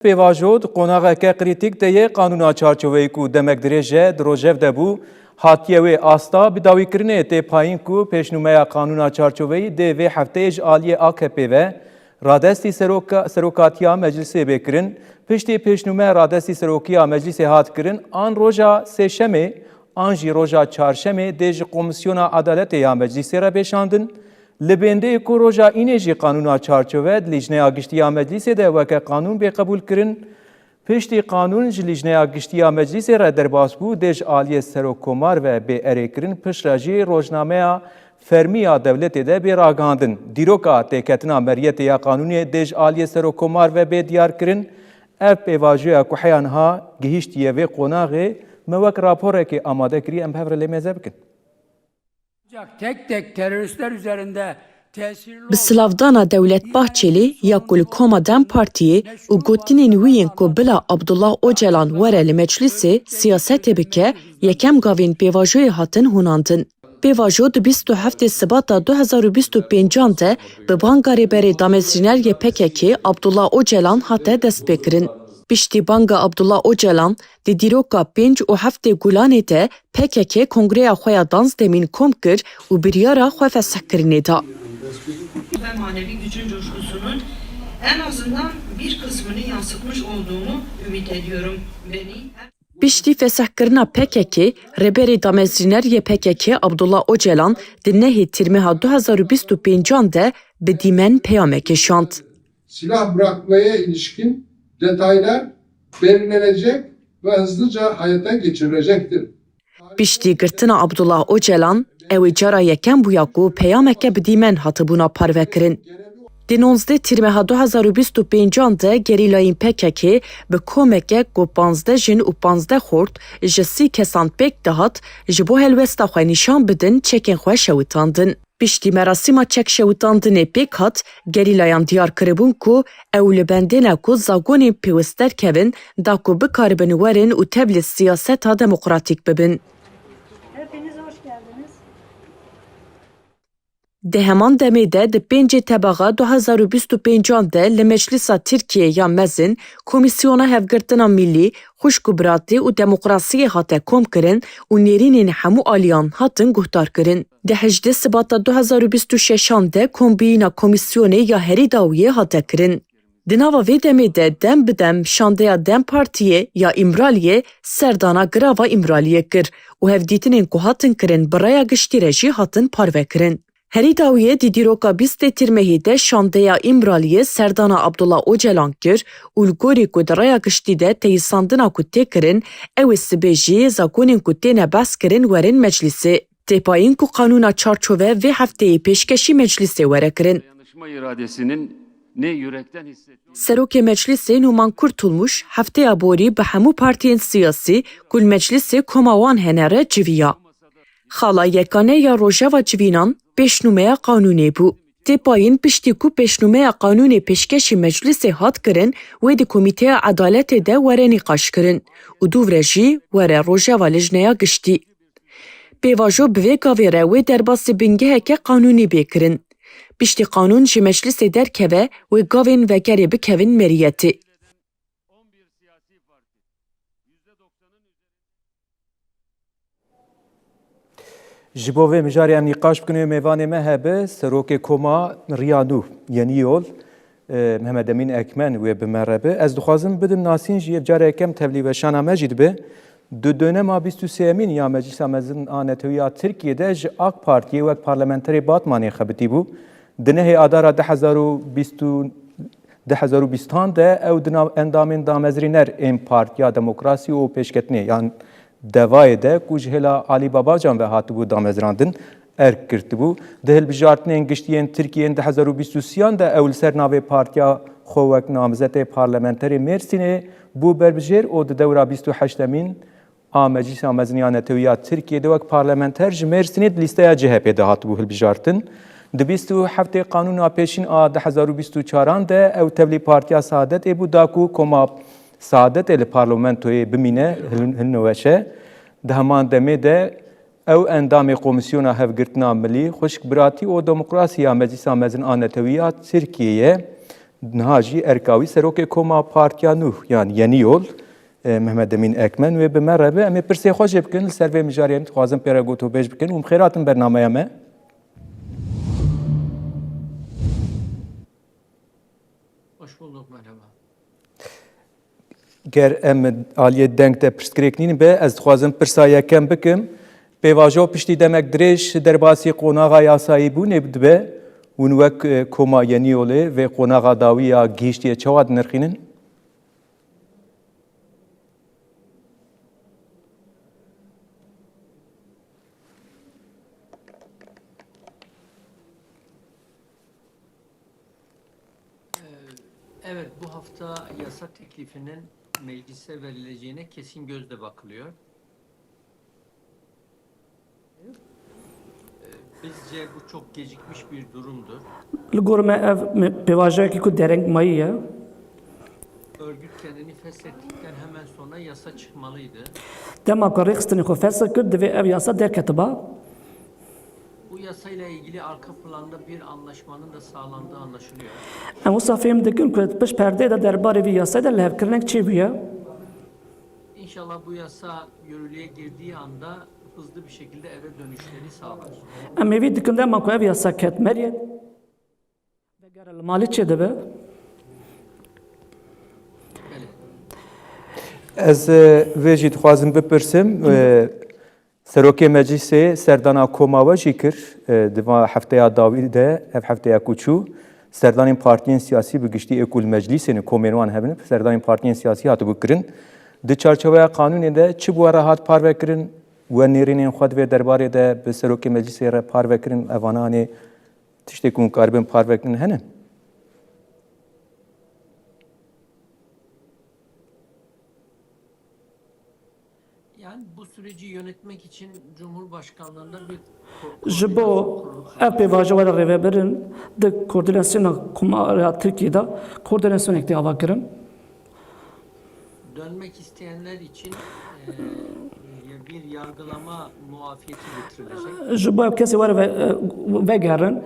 Pêvajod qonaqeke kritik de yê qanûna çarçoveyê ku demek dirêje di rojev de bû hatiye wê asta bi dawîkirinê tê payîn ku pêşnûmeya qanûna çarçoveyî dê vê hefteyê ji aliyê AKP ve radestî serokatiya meclisê bêkirin piştî pêşnûmeya radestî serokiya meclisê hat kirin an roja sêşemê an jî roja çarşemê dê ji Komisyona Adaletê ya meclisê re pêşandin. Li bêndeyê ku roja înê jî qanûna çarçove di Lîjneya Giştî ya Meclîsê de weke qanûn bêqebûl kirin. Piştî qanûn ji Lîjneya Giştî ya Meclîsê re derbas bû dê ji aliyê Serokkomar ve bêerêkirin pişt re jî rojnameya fermiya devletê de bêragandin. Dîroka têketina meriyetê ya qanûnê dê ji aliyê Serokkomar ve bêdiyarkirin. Ev pêvajoya ku heya niha gihîştiye vê qonaqê me wek raporekê amade kirî em hev re lê mêze bikin. Tek tek teröristler üzerinde tesirli Bi silavdana Devlet Bahçeli ya ku Koma Dem Partiye û gotinên wî yên ku bila Abdullah Öcalan were li meclisê siyasetê bike yekem gavên pêvajoyê hatin hûnandin. Pêvajo di 27 Sibata 2025 de bi banga rêberê damezrîneriyê PKK Abdullah Öcalan hate destpêkirin. Piştî banga Abdullah Öcalan di dîroka 5 û 7 Gulanê de PKK kongreya xwe ya 12 demîn kom kir û biryara xwe fesehkirinê da. Ve manevi gücün coşkusunun en azından bir kısmını yansıtmış olduğumu ümit ediyorum. Piştî fesehkirina PKK, rêberê damezrîneriyê PKK Abdullah Öcalan di nehê Tîrmeha 2025 de bi dîmen peyamek kêşand. Silah bırakmaya ilişkin detaylar belirlenecek ve hızlıca hayata geçirilecektir. Piştî girtina Abdullah Öcalan, ew ê cara yekem bûya ku peyameke bi dîmen hatibûna parvekirin. Di 19 Tîrmeha 2025 de gerîlayên PKK bi komeke ku 15 jin û 15 xort ji 30 kesan pêk dihat ji bo helwesta xwe nîşan bidin çekên xwe şewitandin. Piştî merasîma çekşewitandinê pêk hat, gerîlayan diyar kiribûn ku ew li bendêne ku zagonên pêwîst derkevin da ku bikaribin werin û tevlî siyaseta demokratîk bibin. Hepiniz hoş geldiniz. Di heman demê de di 5 Tebaxa 2025 de li Meclisa Tirkiye ya Mezin Komisyona Hevgirtina Millî, Xuşkubratî û Demokrasiyê hate kom kirin û nêrînên hemû aliyan hatin guhdar kirin. Di 8 Sibata 2026 de kombîna Komisyonê ya Herî Dawiyê hate kirin. Di nava vê demê de dem bi dem şandeya Dem Partiyê ya İmraliyê serdana girava İmraliyê kir û hevdîtinên ku hatin kirin bi raya giştî re jî hatin parvekirin. Herî Dawiyê di dîroka 20 Tîrmehî de şandeya İmraliyê serdana Abdullah Öcalan kir û li gorî ku di raya giştî de teyîsandina ku tê kirin, ew ê sibê jî zagonên ku têne behs kirin werin meclisê. Têpayîn ku qanûna çarçove vê hefteyê pêşkêşî meclisê were kirin. Serokê Meclisê Numan Kurtulmuş hefteya borî bi hemû partiyên siyasî ku li meclisê koma wan hene re civiya. Xala yekane ya Rojava Civînan pêşnûmeya qanûnê bû. Têpayîn piştî ku pêşnûmeya qanûnê pêşkêşî meclisê hat kirin, wê di Komîteya Edaletê de were nîqaş kirin û dûvre jî were Rojava Lîjneya Giştî. Pêvajo bi vê gavê re wê derbasî bingeheke qanûnî bêkirin. Piştî qanûn ji meclisê derkeve wê gavên vegerê bikevin meriyetê. Ji bo vê mijarê em nîqaş bikin mêvanê me hebe serokê Koma Riya Nû Yenî Yol Mehmed Emîn Ekmen wê bi me re bi. Ez dixwazim bidim nasîn jî ev cara yekem tevlîveşana me jî dibe. Di dönema 23 ya Meclisa Mezin a Netewîya Tirkiyeyê ji AK Partiyê wek parlamenterê Batmanê xebitî bû. Di nehê adara 2020 de ew di nav endamên damezrîner ên Partiya Demokrasî û Pêşketinê yan devayê de ku ji hêla Alî Babacan ve hatibû damezrandin erk kirtibû. Di hilbijartinên giştiyên Tirkiyeyên 2023 de ew li ser navê Partiya xwe wek namzetê parlamenterê Mêrsînê bû berbijêr û di dewra 28 a Meclisa Mezin ya Netewîya Tirkiyeyê de wek parlamenter ji Mêrsînê di lîsteya CHP de hatibû hilbijartin. Di 27 qanûna pêşîn a 2024 de ew tevlî Partiya Saadetê bû da ku Koma Saadetê li parlamentoyê bimîne hilnweşe. Di heman demê de ew endamê Komisyona Hevgirtina Millî, Xuşkbiratî û Demokrasiya Meclisa Mezin a Netewîya Tirkiyeyê Nihajî Erkawî serokê Koma Partiya Nû yani Yeni Yol Mehmed Emin Ekmen wê bi me re be em ê pirsê xwe jê bikin li ser vê mijariyê dixwazim pê re gotûbêj bikin û xêratin bernameya me. Hoş bulduk, merhaba. Ger em aliyê deng te pirsgirêkînin be ez dixwazim pirsa yekem bikim. Pêvajo piştî demek dirêj derbasî qonaxa yasayî bûnê dibe hûn wek Koma Yeni Yolê vê qonaxa dawî ya gihîştiye çawa dinirxînin? Evet, bu hafta yasa teklifinin meclise verileceğine kesin gözle bakılıyor. Bizce bu çok gecikmiş bir durumdur. Li gor me ev pêvajeyekî ku dereng mayî ye. Örgüt kendini feshettikten hemen sonra yasa çıkmalıydı. Dema ku rêxistinê xwe fesl kir divê ev yasa derketiba. Bu yasayla ilgili arka planda bir anlaşmanın da sağlandığı anlaşılıyor. Em wisa fêm dikin ku piş perdeyê de derbarê vî yasayê de lehevkirinek çê bûye. İnşallah bu yasa yürürlüğe girdiği anda hızlı bir şekilde eve dönüşleri sağlar. Em ê vî dikin dema ku ev yasa ketmeriye. Vegere li malê çê dibe. Ez vê jî dixwazim bipirsim serokê meclîsê serdana Koma we jî kir diva hefteya dawî de ev hefteya kûçû serdanên partiyên siyasî bi giştî êkûl meclîsên komên wan hebin serdanên partiyên siyasî hatibû kirin di çarçoveya qanûnê de çi bû re hat parvekirin we nêrînên xwe divê derbarê de bi serokê meclîsê re parvekirin evana anê tiştê ku hûn karibin parvekirin hene. Yani bu süreci yönetmek için Cumhurbaşkanlığında bir Ji bo ev pêvaja we re rêvebirin di koordinasyona Komara Tirkiyeyê de koordinasyonek de ava kirin. dönmek isteyenler için bir yargılama muafiyeti getirilecek. Ji bo ev kesê were vegerin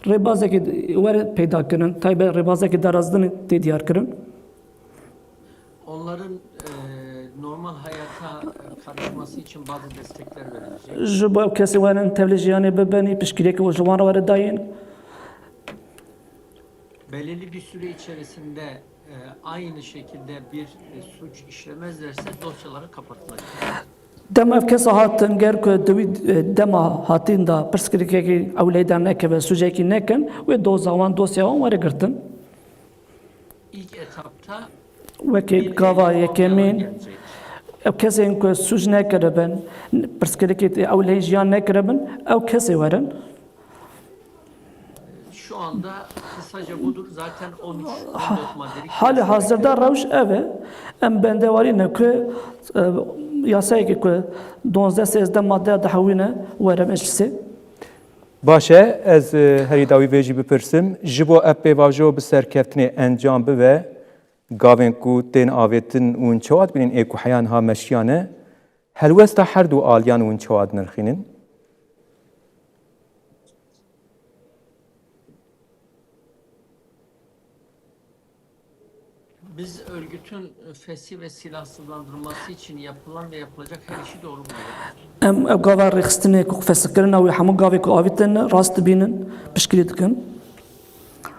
rêbazekê were peyda kirin taybet rêbazekê darazdinê tê diyar kirin. Onların normal hayata karışması için bazı destekler verilecek. Ji bo ev kesê werin tevlîjiyanê bibenî piştgirêkê û ji wan re were dayîn. Belirli bir süre içerisinde aynı şekilde bir suç işlemezlerse dosyaları kapatılacak. Dema ev kes hatin ger ku divî dema hatin da pirsgirêkekê ewlêdan nekeve sucekî nekin wê doza wan dosya wan were girtin. İlk etapta Wekî gava yekemîn ev kesên ku suc nekiribin pirsgirêkê ewlehî jiyan nekiribin ev kesê werin. şu anda kısaca budur. Zaten 13-14 maddelik. Hali hazırda rewş ev e. Em bendewarîne ku yasayekê ku 12-13 madde dihewîne were meclisê. Baş e ez herî dawî vê jî bipirsim ji bo ev pêvajo bi serkeftinê encam bibe gavên ku tên avêtin û çewat bînin ê ku heyan ha meşiyane helwesta her du aliyan û çewat nirxînin. Biz örgütün fesih ve silahsızlandırılması için yapılan ve yapılacak her işi doğru buluyoruz. Em ev gava rêxistinê ku fesirkirin ew ê hemû gavê ku avîtin rast dibînin piştgirî dikin.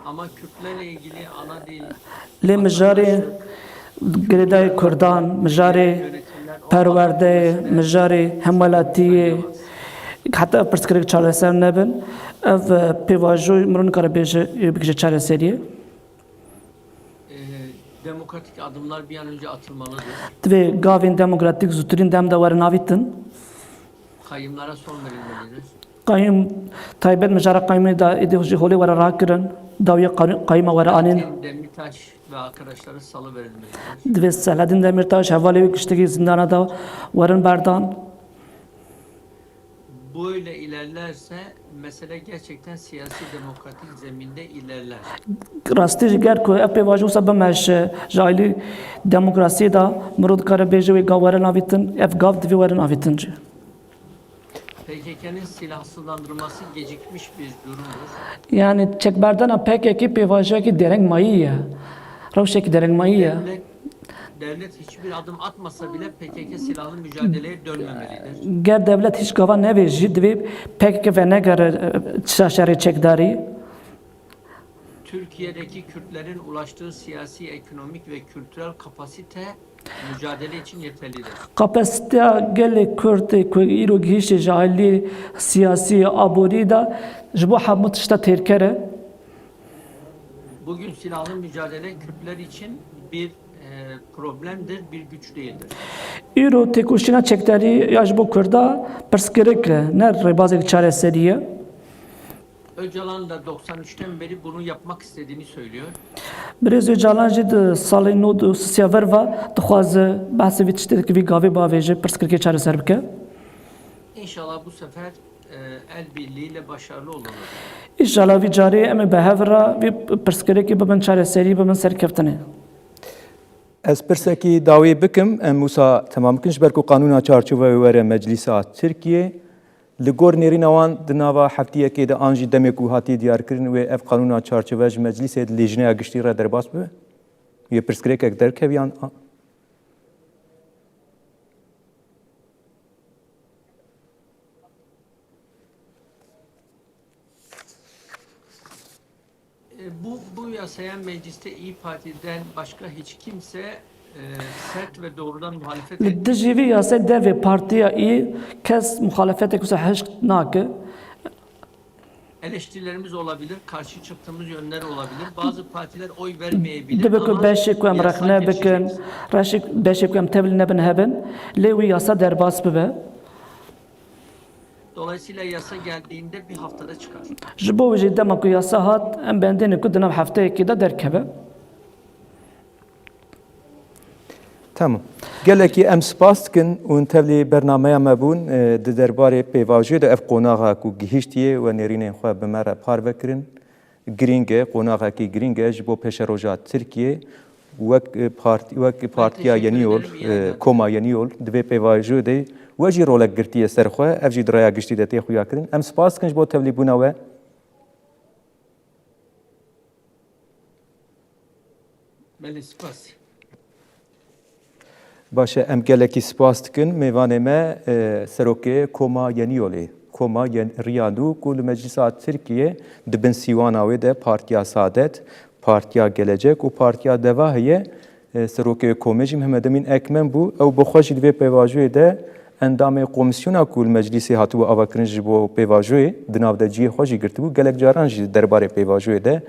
Ama Kürtlerle ilgili ana dil, Lê mijarê girêdayê Kurdan, mijarê perwerdeyê, mijarê hemwelatiyê heta ev pirsgirêk çareser nebin. Ev pêvajoyê miron nikare bêje bikije çareseriyê. demokratik adımlar bir an önce atılmalıdır. Divê gavên demokratîk zûtirîn dem de werin avîtin. Kayımlara son verilmelidir. Qayîm taybet mijara qayîmê da êdî jî holê were rakirin. Dawiya qayîma were anîn. Demirtaş ve arkadaşları salı verilmelidir. Divê Selahattin Demirtaş hevalê wê kiştekî zindana da werin berdan. Böyle ilerlerse mesele gerçekten siyasi demokratik zeminde ilerler. Rastî jî ger ku ev pêvajo wisa bimeş ji aîlî demokrasiyê da mirov dikare bêje wê gav werin avîtin ev gav divê werin avîtin jî. PKK'nın silahsızlandırılması gecikmiş bir durumdur. Yani çekberdana PKK pêvajoya ki dereng mayî rewşekî dereng mayî Devlet hiçbir adım atmasa bile PKK silahlı mücadeleye dönmemelidir. ger devlet hiç gava nevê jî divê PKK ve negere şerê çekdarî. Türkiye'deki Kürtlerin ulaştığı siyasi, ekonomik ve kültürel kapasite mücadele için yeterlidir. Kapasiteya gelê Kurtê ku îro gihîştê ji ailî siyasî aborî da ji bo hemû tişta têrkere. Bugün silahlı mücadele Kürtler için bir problemdir, bir güç değildir. Îro têkoşîna çekdarî ya ji bo Kurda pirsgirêk ne rêbazek çareseriye. Öcalan da 93'ten beri bunu yapmak istediğini söylüyor. Birêz Öcalan jî di salê nû du sisiya vir ve dixwaze behsê vî tiştekî vî gavê bavêje pirsgirêkê çareser bike. İnşallah bu sefer el birliğiyle başarılı oluruz. İnşallah vî carê em ê behevra vî pirsgirêkê bibin çareserî bibin serkeftinê. Ez pirsekî dawê bikim em Musa temam bikin ji ber ku qanûna çarçoveyê were Meclîsa Tirkiye li gor nêrîna wan di nava heftiyekê de an jî demê ku hatiye diyarkirin wê ev qanûna çarçove ji Meclîsê di lêjneya giştî re derbas bibe? Wê pirsgirêkek derkeviyan Bu yasaya mecliste İYİ Parti'den başka hiç kimse sert ve doğrudan muhalefet Li dijî vî yasê devê partiya î kes muhalefetek wisa hişk nake. eleştirilerimiz olabilir, karşı çıktığımız yönler olabilir. Bazı partiler oy vermeyebilir Dibe ku ama beşê ku em yasa rexne bikin, geçecek. beşê ku em tevlî nebin hebin, lê wî yasa derbas bibe. Dolayısıyla yasa geldiğinde bir haftada çıkar. Ji bo wî jî dema ku yasa hat em bendêne ku di nav hefteyekê de derkeve. Tamam. Gelekî em spas dikin û tevlî bernameya me bûn di derbarê pêvajiyê de ev qonaxa ku gihîştiye we nêrînên xwe bi me re parve kirin. Girîng e, qonaxekî girîng e ji bo pêşeroja Tirkiye wek partiya yenî yol, koma yenî yol di vê pêvajiyê de we jî rolek girtiye ser xwe, ev jî di raya giştî de tê xuya kirin. Em spas dikin ji bo tevlîbûna we. Belli spas. Baş e em gelekî spas dikin mêvanê me serokê koma yenî yolê. Koma Riyadû ku li Meclîsa Tirkiye dibin sîwana wê de Partiya Saadet, Partiya Gelecek û Partiya Deva heye. Serokê komê jî Mehmed Emîn Ekmen bû. Ew bi xwe jî di vê pêvajiyê de endamê komîsyona ku li Meclîsê hatibû avakirin ji bo pêvajiyê di navdeciyê xwe jî girtibû. Gelek caran jî derbarê pêvajiyê de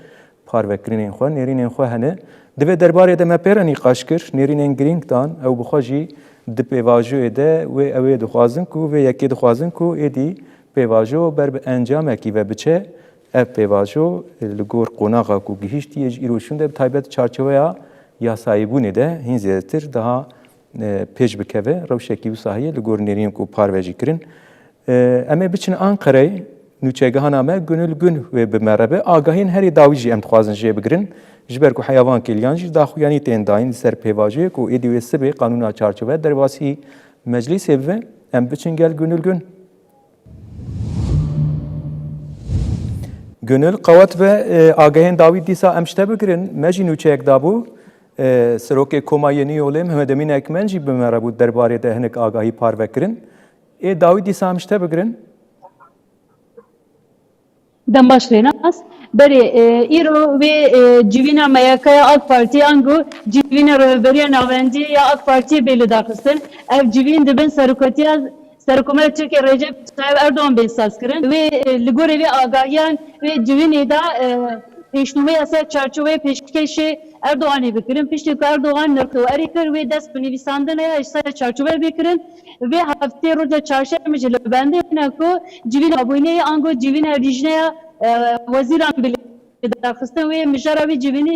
parvekirinên xwe, nêrînên xwe hene. Di vê derbarê de me pêre nîqaş kir, nêrînên girîng dan, ew bi xwe jî di pêvajiyê de wê ew ê dixwazin ku vê yekê dixwazin ku êdî pêvajo ber bi encamekî ve biçe ev pêvajo li gor qonaxa ku gihîştiye ji îrojîn de bi taybet çarçoveya yasayîbûnê de hîn zêdetir daha pêş bikeve rewşekî wisa heye li gor nêrînên ku parve jî kirin. Em ê biçin Ankara'yê nûçegihana me Gönül Gün wê bi me re be agahiyên herî dawî jî em dixwazin jê bigirin. Ji ber ku heyavan kêliyan jî daxuyanî tên dayîn li ser pêvajiyê ku êdî wê sibê qanûna çarçove derbasî meclîsê bibe em biçin gel Gönül Gün. Gönül qewet ve agahên dawî dîsa em şte bigirin me jî nûçeyek dabû serokê koma yenî yolê Mehmed Emîn Ekmen jî bi me re bû derbarê de hinek agahî parve kirin. Ê dawî dîsa em şte bigirin. Dem başlayınız. Beri îro ve civîna meyakaya AK Parti angu civîna rehberiya navendî ya AK Parti belli daxistin. Ev civîn dibin Serokkometa Türkiye Recep Tayyip Erdoğan besas kirin ve li gorê vê agahiyan ve civînê da pêşnûme yasa çarçoveyê pêşkêşê Erdoğanê bikirin. Piştî ku Erdoğan nirxêwerî kir wê dest bi nivîsandinê yasa çarçove bikirin ve heftê roja çarşemê ji li bendê ku civîna abûneyê ango civîna rijneya weziran bilê daxistin wê mijara wî civînê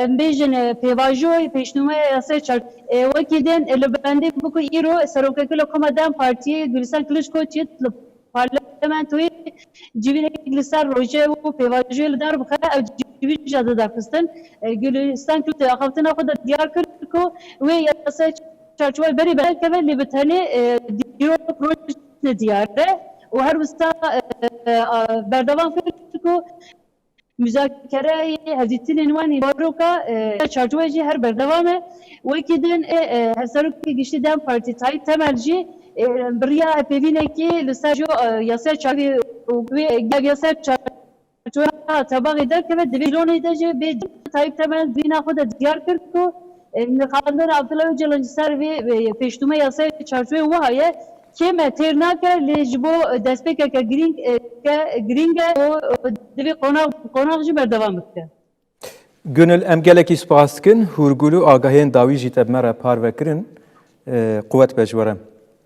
em bêjin pêvajoyê pêşnûme yasa çarçove wekî tên li bendê ku îro serokekî li Koma Dem Partiyê Gülistan Kiliçdaroglu li parlamentoyê civînekî li ser rojê û pêvajoyê li dar bixe ev civîn jî didaxistin. Gülistan Kiliçdaroglu axaftina xwe de diyar kir ku wê yasa çarçove berî berkeve lê bi tenê dîro projeyê diyar e و هر وستا بردوام فکر müzakere hevditinin wani baroka çarçoveci her berdevame ve kidin hesaruk gişti dem parti Tayyip temelci biriya pevineki lisajo yasa çavi ve yasa çarçova tabak eder ki ve divilon edece ve Tayyip temel bina xoda diyar kır ko nexandar Abdullah Öcalan ser ve peştume yasa çarçova vahaye keme ternaka lejbo despeka gringa o devi konakcı berdevam etti. Gönül em gelekî spas dikin hûrgûl û agahiyên dawî jî te me re parvekirin qwet pejwere.